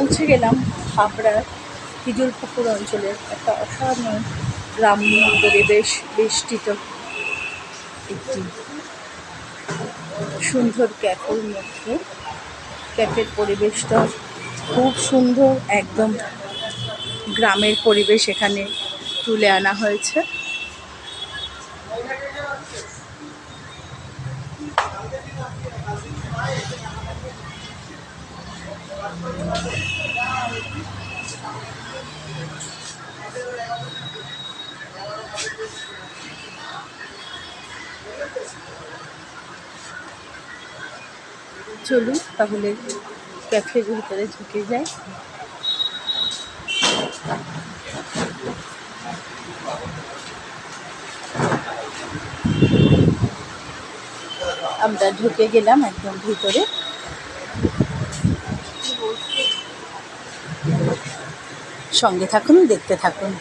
পৌঁছে গেলাম হাবড়ার হিজলপুকুর অঞ্চলের একটা অসাধারণ গ্রাম্য পরিবেশ বেষ্টিত একটি সুন্দর ক্যাফের মধ্যে। ক্যাফের পরিবেশটা খুব সুন্দর, একদম গ্রামের পরিবেশ এখানে তুলে আনা হয়েছে। চলুন তাহলে ক্যাফের ভিতরে ঢুকে যাই। আমরা ঢুকে গেলাম একদম ভিতরে। সঙ্গে থাকুন, দেখতে থাকুন।